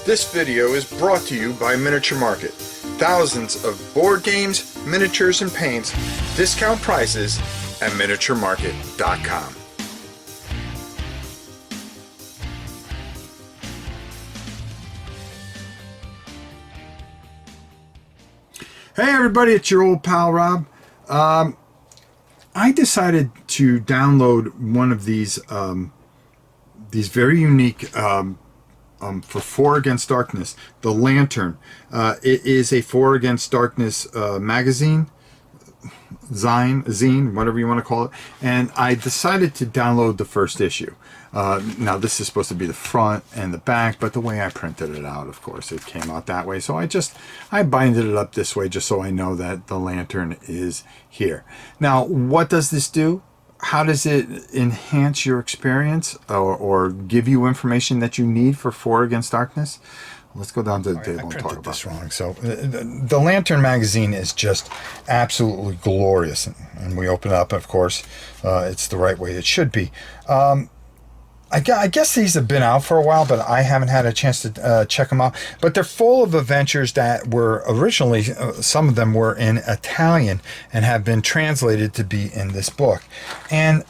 This video is brought to you by Miniature Market. Thousands of board games, miniatures, and paints, discount prices at miniaturemarket.com. Hey everybody, it's your old pal Rob. I decided to download one of these very unique for 4 Against Darkness, the Lantern. It is a 4 Against Darkness magazine, zine, whatever you want to call it, and I decided to download the first issue. Now this is supposed to be the front and the back, but the way I printed it out, of course, it came out that way. So I binded it up this way just so I know that the Lantern is here. Now, what does this do? How does it enhance your experience or give you information that you need for 4 Against Darkness? Let's go down to the table and talk about this wrong. So the Lantern magazine is just absolutely glorious. And we open it up, of course, it's the right way it should be. I guess these have been out for a while, but I haven't had a chance to check them out. But they're full of adventures that were originally, some of them were in Italian and have been translated to be in this book. And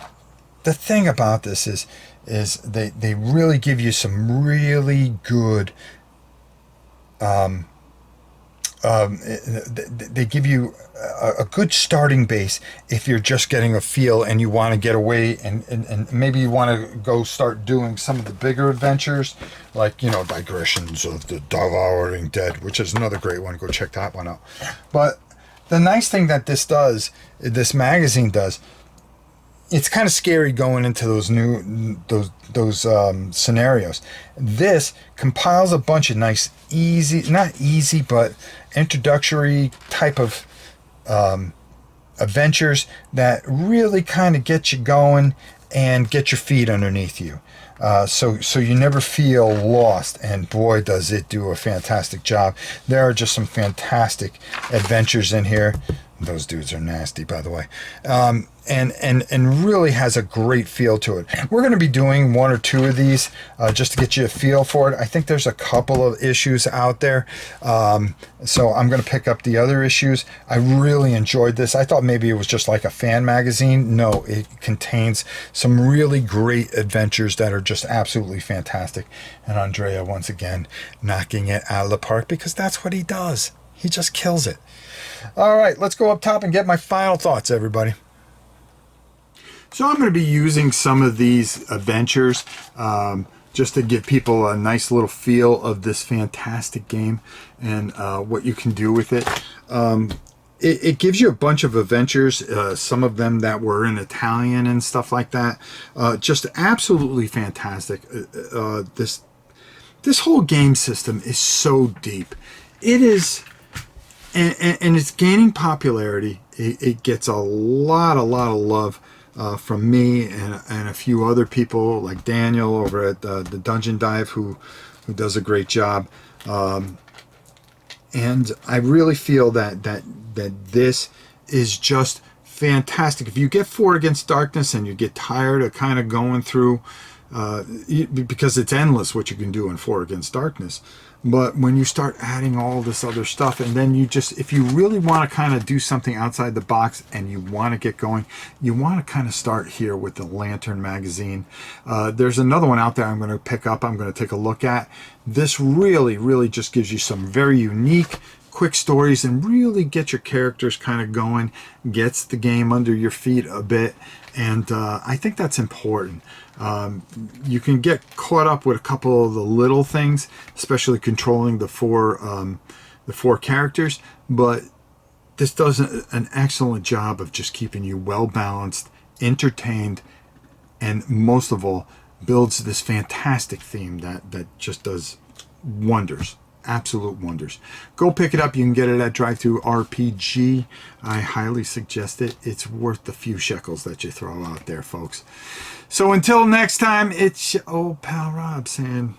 the thing about this is they really give you some really good they give you a good starting base if you're just getting a feel and you want to get away and maybe you want to go start doing some of the bigger adventures, like, you know, Digressions of the Devouring Dead, which is another great one. Go check that one out. But the nice thing that this magazine does, it's kind of scary going into those scenarios. This compiles a bunch of nice, not easy, but introductory type of adventures that really kind of get you going and get your feet underneath you. So you never feel lost, and boy does it do a fantastic job. There are just some fantastic adventures in here. Those dudes are nasty, by the way. And really has a great feel to it. We're going to be doing 1 or 2 of these just to get you a feel for it. I think there's a couple of issues out there. So I'm going to pick up the other issues. I really enjoyed this. I thought maybe it was just like a fan magazine. No, it contains some really great adventures that are just absolutely fantastic. And Andrea, once again, knocking it out of the park, because that's what he does. He just kills it. All right, let's go up top and get my final thoughts, everybody. So I'm going to be using some of these adventures just to give people a nice little feel of this fantastic game and what you can do with it. It gives you a bunch of adventures, some of them that were in Italian and stuff like that. Just absolutely fantastic. This whole game system is so deep. It is... And it's gaining popularity. It gets a lot of love from me and a few other people like Daniel over at the Dungeon Dive who does a great job. And I really feel that this is just fantastic. If you get 4 Against Darkness and you get tired of kind of going through, because it's endless what you can do in 4 Against Darkness. But when you start adding all this other stuff, and then if you really want to kind of do something outside the box and you want to get going, you want to kind of start here with the Lantern magazine. There's another one out there I'm going to pick up, I'm going to take a look at. This really just gives you some very unique, quick stories and really get your characters kind of going, gets the game under your feet a bit. And I think that's important. You can get caught up with a couple of the little things, especially controlling the four characters, but this does an excellent job of just keeping you well balanced, entertained, and most of all, builds this fantastic theme that just does wonders. Absolute wonders. Go pick it up. You can get it at Drive-Thru RPG. I highly suggest it. It's worth the few shekels that you throw out there, folks. So until next time, it's your old pal Rob saying